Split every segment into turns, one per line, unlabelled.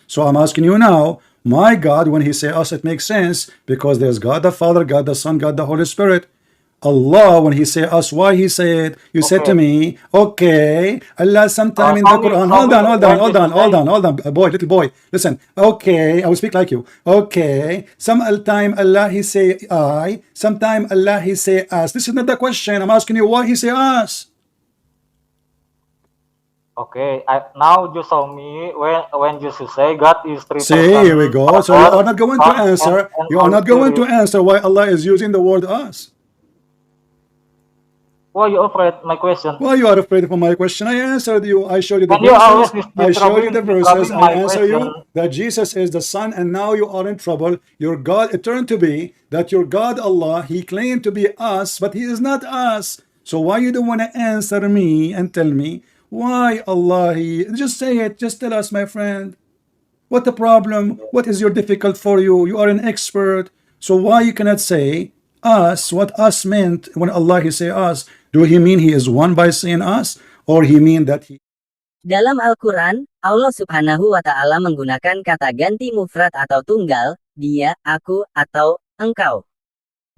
So I'm asking you now, my God, when he say us, it makes sense because there's God the Father, God the Son, God the Holy Spirit. Allah, when he say us, why he say it? You said to
Okay.
me, okay, Allah sometime in the Quran.
Show
Hold
me
on, hold on,
when
hold
did you
on, hold
say?
on, hold on, boy, little boy. Listen, okay, I will speak like you. Okay, some time Allah he say I, sometime Allah he say us. This is not the question. I'm asking you why he say us.
Okay, now you show me when you say God is three
See, here we
person,
go. So you are
Father,
not going to
Son,
answer.
and
You are
Holy
not going to
Spirit.
answer why Allah is using the word us.
Why you afraid my question?
Why you are afraid of my question? I answered you. I showed you the
Can you always
verses. I showed you the verses.
disturbing
I
my
answer
question?
you that Jesus is the Son, and now you are in trouble. Your God, it turned to be that your God Allah, He claimed to be us, but He is not us. So why you don't want to answer me and tell me why Allah? Just say it. Just tell us, my friend. What the problem? What is your difficult for you? You are an expert. So why you cannot say us, what us meant when Allah he say us? Do he mean he is one by saying us? Or he mean that he...
Dalam Al-Quran, Allah Subhanahu wa Ta'ala menggunakan kata ganti mufrad atau tunggal, dia, aku, atau engkau.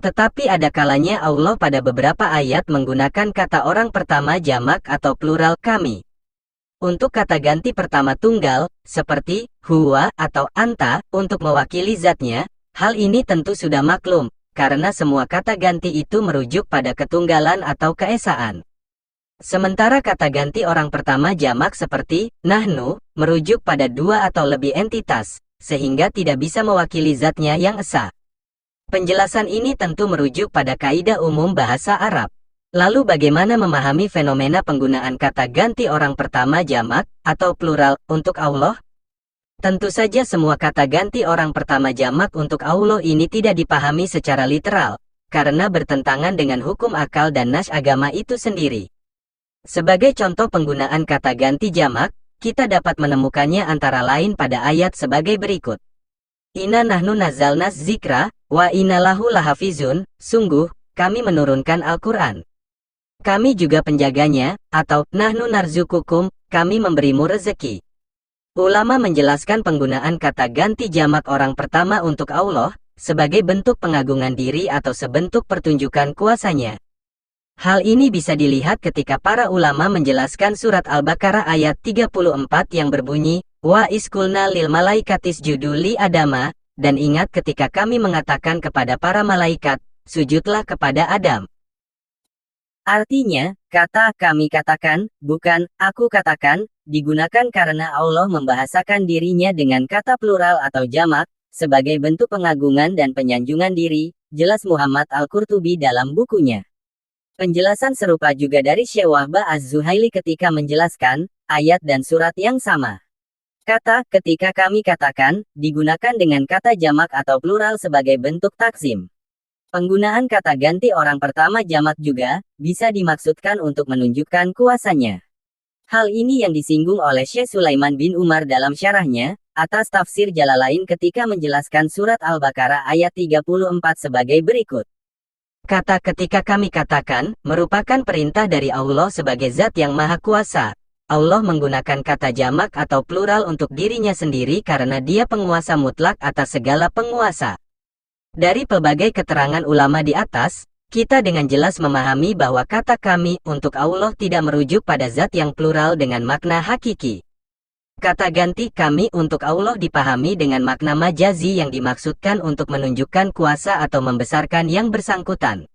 Tetapi ada kalanya Allah pada beberapa ayat menggunakan kata orang pertama jamak atau plural kami. Untuk kata ganti pertama tunggal, seperti huwa atau anta, untuk mewakili zatnya, hal ini tentu sudah maklum, karena semua kata ganti itu merujuk pada ketunggalan atau keesaan. Sementara kata ganti orang pertama jamak seperti nahnu, merujuk pada dua atau lebih entitas, sehingga tidak bisa mewakili zatnya yang esa. Penjelasan ini tentu merujuk pada kaidah umum bahasa Arab. Lalu bagaimana memahami fenomena penggunaan kata ganti orang pertama jamak atau plural untuk Allah? Tentu saja semua kata ganti orang pertama jamak untuk Allah ini tidak dipahami secara literal, karena bertentangan dengan hukum akal dan nas agama itu sendiri. Sebagai contoh penggunaan kata ganti jamak, kita dapat menemukannya antara lain pada ayat sebagai berikut. Inna nahnu nazzalna zikra, wa inna lahu lahafizun, sungguh, kami menurunkan Al-Quran. Kami juga penjaganya, atau nahnu narzukukum, kami memberimu rezeki. Ulama menjelaskan penggunaan kata ganti jamak orang pertama untuk Allah, sebagai bentuk pengagungan diri atau sebentuk pertunjukan kuasanya. Hal ini bisa dilihat ketika para ulama menjelaskan surat Al-Baqarah ayat 34 yang berbunyi, Wa iskulna lil malaikatis juduli adama, dan ingat ketika kami mengatakan kepada para malaikat, sujudlah kepada Adam. Artinya, kata kami katakan, bukan aku katakan, digunakan karena Allah membahasakan dirinya dengan kata plural atau jamak, sebagai bentuk pengagungan dan penyanjungan diri, jelas Muhammad Al-Qurtubi dalam bukunya. Penjelasan serupa juga dari Syekh Wahbah Az-Zuhaili ketika menjelaskan ayat dan surat yang sama. Kata ketika kami katakan digunakan dengan kata jamak atau plural sebagai bentuk takzim. Penggunaan kata ganti orang pertama jamak juga bisa dimaksudkan untuk menunjukkan kuasanya. Hal ini yang disinggung oleh Syekh Sulaiman bin Umar dalam syarahnya atas tafsir Jalalain ketika menjelaskan surat Al-Baqarah ayat 34 sebagai berikut. Kata ketika kami katakan merupakan perintah dari Allah sebagai zat yang maha kuasa. Allah menggunakan kata jamak atau plural untuk dirinya sendiri karena dia penguasa mutlak atas segala penguasa. Dari pelbagai keterangan ulama di atas, kita dengan jelas memahami bahwa kata kami untuk Allah tidak merujuk pada zat yang plural dengan makna hakiki. Kata ganti kami untuk Allah dipahami dengan makna majazi yang dimaksudkan untuk menunjukkan kuasa atau membesarkan yang bersangkutan.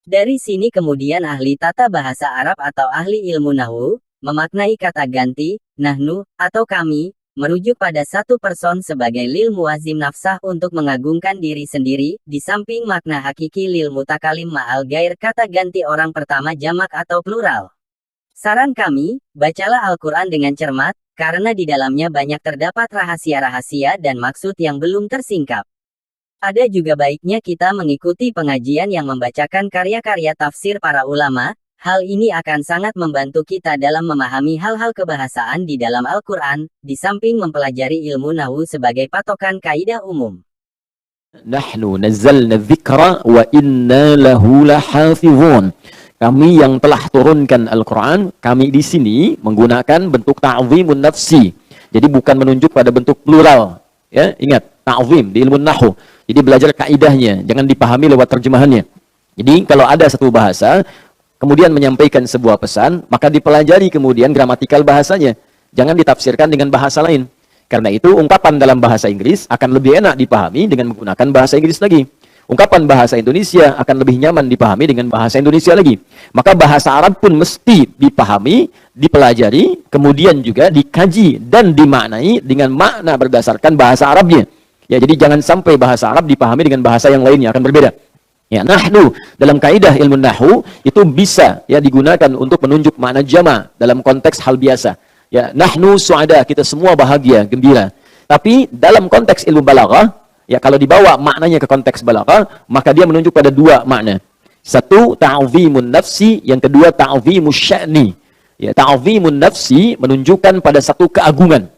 Dari sini kemudian ahli tata bahasa Arab atau ahli ilmu nahwu memaknai kata ganti, nahnu, atau kami, merujuk pada satu person sebagai lil muazim nafsah untuk mengagungkan diri sendiri, di samping makna hakiki lil mutakalim ma'al gair kata ganti orang pertama jamak atau plural. Saran kami, bacalah Al-Quran dengan cermat, karena di dalamnya banyak terdapat rahasia-rahasia dan maksud yang belum tersingkap. Ada juga baiknya kita mengikuti pengajian yang membacakan karya-karya tafsir para ulama. Hal ini akan sangat membantu kita dalam memahami hal-hal kebahasaan di dalam Al-Quran, di samping mempelajari ilmu nahwu sebagai patokan kaidah umum.
Nahnu nazzalna dzikra wa inna lahu lahafizun. Kami yang telah turunkan Al-Quran, kami di sini menggunakan bentuk ta'zimun nafsi. Jadi bukan menunjuk pada bentuk plural. Ya, ingat, ta'zim di ilmu nahwu. Jadi belajar kaidahnya, jangan dipahami lewat terjemahannya. Jadi kalau ada satu bahasa, kemudian menyampaikan sebuah pesan, maka dipelajari kemudian gramatikal bahasanya. Jangan ditafsirkan dengan bahasa lain. Karena itu ungkapan dalam bahasa Inggris akan lebih enak dipahami dengan menggunakan bahasa Inggris lagi. Ungkapan bahasa Indonesia akan lebih nyaman dipahami dengan bahasa Indonesia lagi. Maka bahasa Arab pun mesti dipahami, dipelajari, kemudian juga dikaji dan dimaknai dengan makna berdasarkan bahasa Arabnya. Ya, jadi jangan sampai bahasa Arab dipahami dengan bahasa yang lainnya, akan berbeda. Ya, nahnu dalam kaidah ilmu nahwu itu bisa ya digunakan untuk menunjuk makna jama dalam konteks hal biasa. Ya, nahnu su'ada, kita semua bahagia, gembira. Tapi dalam konteks ilmu balaghah, ya kalau dibawa maknanya ke konteks balaghah, maka dia menunjuk pada dua makna. Satu, ta'zimun nafsi, yang kedua ta'zimus sya'ni. Ya, ta'zimun nafsi menunjukkan pada satu keagungan,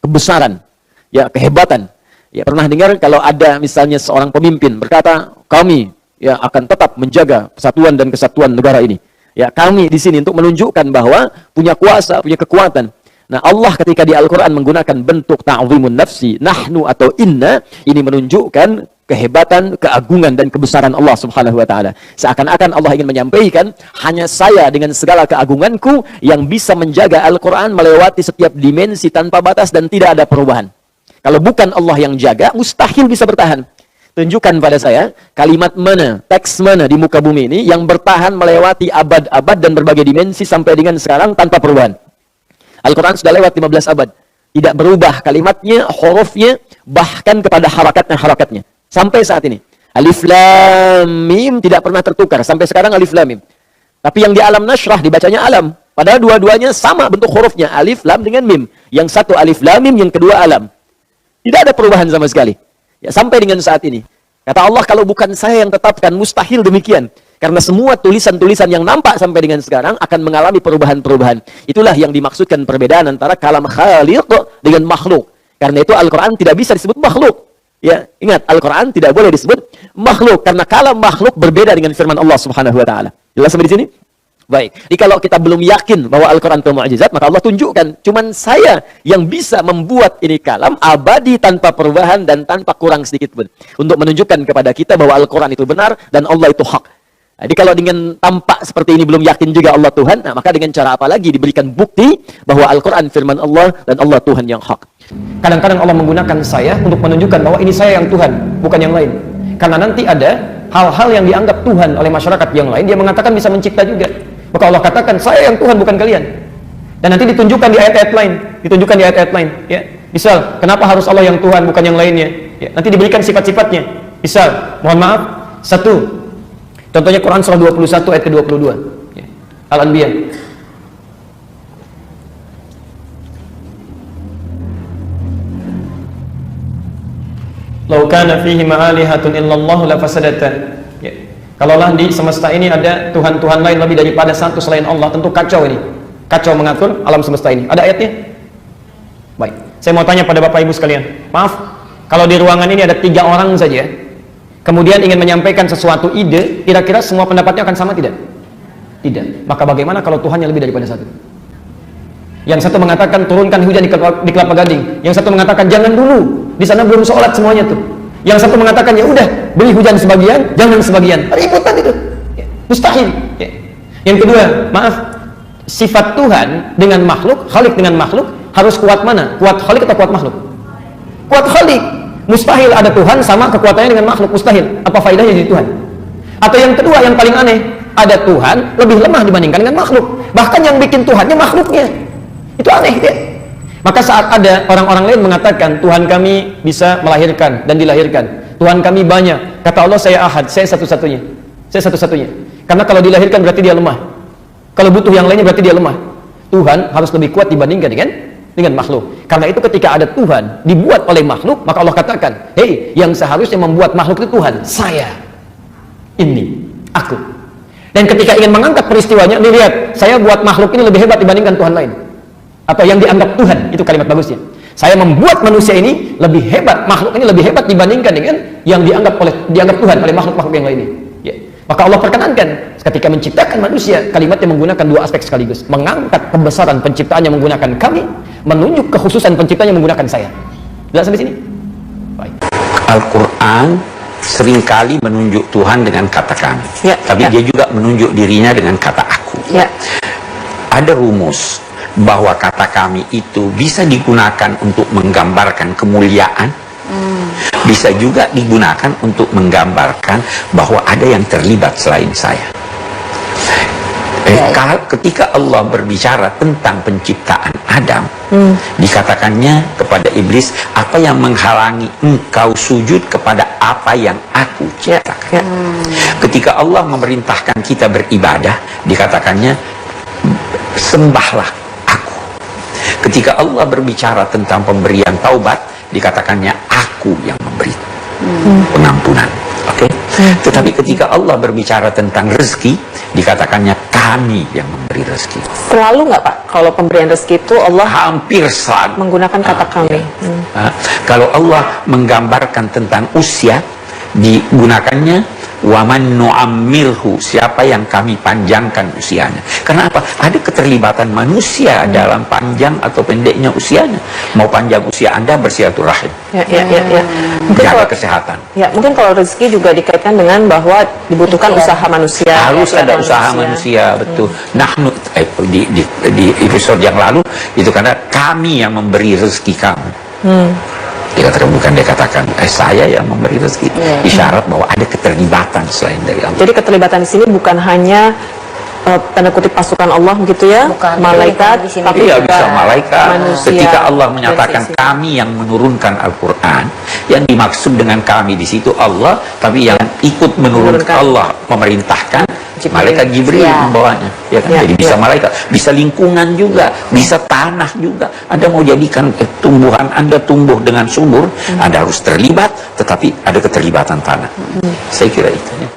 kebesaran, ya kehebatan. Ya, pernah dengar kalau ada misalnya seorang pemimpin berkata, kami ya akan tetap menjaga persatuan dan kesatuan negara ini. Ya, kami di sini untuk menunjukkan bahwa punya kuasa, punya kekuatan. Nah, Allah ketika di Al-Quran menggunakan bentuk ta'zimun nafsi, nahnu atau inna, ini menunjukkan kehebatan, keagungan dan kebesaran Allah Subhanahu wa taala. Seakan-akan Allah ingin menyampaikan, hanya saya dengan segala keagunganku yang bisa menjaga Al-Quran melewati setiap dimensi tanpa batas dan tidak ada perubahan. Kalau bukan Allah yang jaga, mustahil bisa bertahan. Tunjukkan pada saya kalimat mana, teks mana di muka bumi ini yang bertahan melewati abad-abad dan berbagai dimensi sampai dengan sekarang tanpa perubahan. Al-Quran sudah lewat 15 abad. Tidak berubah kalimatnya, hurufnya, bahkan kepada harakatnya. Sampai saat ini. Alif Lam Mim tidak pernah tertukar. Sampai sekarang Alif Lam Mim. Tapi yang di alam nasrah dibacanya alam. Padahal dua-duanya sama bentuk hurufnya. Alif Lam dengan Mim. Yang satu Alif Lam Mim, yang kedua alam. Tidak ada perubahan sama sekali. Ya, sampai dengan saat ini. Kata Allah, kalau bukan saya yang tetapkan, mustahil demikian. Karena semua tulisan-tulisan yang nampak sampai dengan sekarang akan mengalami perubahan-perubahan. Itulah yang dimaksudkan perbedaan antara kalam khaliq dengan makhluk. Karena itu Al-Quran tidak bisa disebut makhluk. Ya, ingat, Al-Quran tidak boleh disebut makhluk. Karena kalam makhluk berbeda dengan firman Allah Subhanahu wa taala. Jelas sampai di sini? Baik. Jadi kalau kita belum yakin bahwa Al-Quran itu mukjizat, maka Allah tunjukkan, cuman saya yang bisa membuat ini kalam abadi tanpa perubahan dan tanpa kurang sedikit pun. Untuk menunjukkan kepada kita bahwa Al-Quran itu benar dan Allah itu hak. Jadi kalau dengan tampak seperti ini belum yakin juga Allah Tuhan, nah maka dengan cara apa lagi diberikan bukti bahwa Al-Quran firman Allah dan Allah Tuhan yang hak. Kadang-kadang Allah menggunakan saya untuk menunjukkan bahwa ini saya yang Tuhan, bukan yang lain. Karena nanti ada hal-hal yang dianggap Tuhan oleh masyarakat yang lain, dia mengatakan bisa mencipta juga. Maka Allah katakan, saya yang Tuhan, bukan kalian. Dan nanti ditunjukkan di ayat-ayat lain. Ya. Misal, kenapa harus Allah yang Tuhan, bukan yang lainnya? Ya. Nanti diberikan sifat-sifatnya. Misal, mohon maaf, satu, contohnya Quran surah 21 ayat ke-22. Ya. Al-Anbiya. Lau kana fihi ma'alihatun illallah la fasadata. Ya. Kalaulah di semesta ini ada Tuhan-Tuhan lain lebih daripada satu selain Allah, tentu kacau ini. Kacau mengatur alam semesta ini. Ada ayatnya? Baik. Saya mau tanya pada Bapak Ibu sekalian. Maaf, kalau di ruangan ini ada 3 orang saja, kemudian ingin menyampaikan sesuatu ide, kira-kira semua pendapatnya akan sama tidak? Tidak. Maka bagaimana kalau Tuhannya lebih daripada satu? Yang satu mengatakan turunkan hujan di Kelapa Gading, yang satu mengatakan jangan dulu, di sana belum sholat semuanya tuh. Yang satu mengatakan ya udah beri hujan sebagian, jangan sebagian. Ributan itu, ya, mustahil. Ya. Yang kedua, maaf, sifat Tuhan dengan makhluk, Khalik dengan makhluk harus kuat mana? Kuat Khalik atau kuat makhluk? Kuat Khalik. Mustahil ada Tuhan sama kekuatannya dengan makhluk, mustahil. Apa faedahnya jadi Tuhan? Atau yang kedua yang paling aneh, ada Tuhan lebih lemah dibandingkan dengan makhluk. Bahkan yang bikin Tuhannya makhluknya. Itu aneh ya. Maka saat ada orang-orang lain mengatakan Tuhan kami bisa melahirkan dan dilahirkan, Tuhan kami banyak, kata Allah saya ahad, saya satu-satunya. Karena kalau dilahirkan berarti dia lemah, kalau butuh yang lainnya berarti dia lemah. Tuhan harus lebih kuat dibandingkan dengan makhluk. Karena itu ketika ada Tuhan dibuat oleh makhluk, maka Allah katakan, hei, yang seharusnya membuat makhluk itu Tuhan, saya, ini, aku. Dan ketika ingin mengangkat peristiwanya, nih lihat, saya buat makhluk ini lebih hebat dibandingkan Tuhan lain. Atau yang dianggap Tuhan, itu kalimat bagusnya. Saya membuat manusia ini lebih hebat, makhluk ini lebih hebat dibandingkan dengan yang dianggap Tuhan oleh makhluk-makhluk yang lainnya. Ya. Maka Allah perkenankan ketika menciptakan manusia, kalimatnya menggunakan dua aspek sekaligus. Mengangkat kebesaran penciptaannya menggunakan kami, menunjuk kekhususan penciptanya menggunakan saya. Jelas sampai sini? Baik.
Al-Quran seringkali menunjuk Tuhan dengan kata kami, tapi dia juga menunjuk dirinya dengan kata aku. Ada rumus bahwa kata kami itu bisa digunakan untuk menggambarkan kemuliaan, bisa juga digunakan untuk menggambarkan bahwa ada yang terlibat selain saya. Ketika Allah berbicara tentang penciptaan Adam, dikatakannya kepada iblis, apa yang menghalangi engkau sujud kepada apa yang aku ciptakan? Ketika Allah memerintahkan kita beribadah, dikatakannya sembahlah aku. Ketika Allah berbicara tentang pemberian taubat, dikatakannya aku yang memberi pengampunan. Oke? Tetapi ketika Allah berbicara tentang rezeki, dikatakannya kami yang memberi rezeki.
Selalu nggak Pak? Kalau pemberian rezeki itu Allah
hampir selalu
menggunakan kata kami.
Kalau Allah menggambarkan tentang usia, digunakannya waman nu'ammirhu, siapa yang kami panjangkan usianya. Kenapa? Ada keterlibatan manusia dalam panjang atau pendeknya usianya. Mau panjang usia Anda, bersilaturahim,
Mungkin
jaga
kalau,
kesehatan.
mungkin kalau rezeki juga dikaitkan dengan bahwa dibutuhkan usaha manusia.
Harus ada usaha manusia, betul. Nahnu di episode yang lalu itu karena kami yang memberi rezeki kamu. Dikatakan, bukan dia katakan saya yang memberi rezeki. Isyarat bahwa ada keterlibatan selain dari Allah.
Jadi keterlibatan di sini bukan hanya tanda kutip pasukan Allah begitu ya,
Bukan,
malaikat, tapi
iya,
juga
bisa malaikat.
manusia.
Ketika Allah menyatakan
Dan
kami yang menurunkan Al-Quran, yang dimaksud dengan kami di situ Allah, tapi yang ikut menurunkan Allah memerintahkan malaikat Jibril membawanya, ya kan? Jadi bisa malaikat, bisa lingkungan juga, bisa tanah juga. Anda mau jadikan tumbuhan Anda tumbuh dengan subur, Anda harus terlibat, tetapi ada keterlibatan tanah. Saya kira itu ya.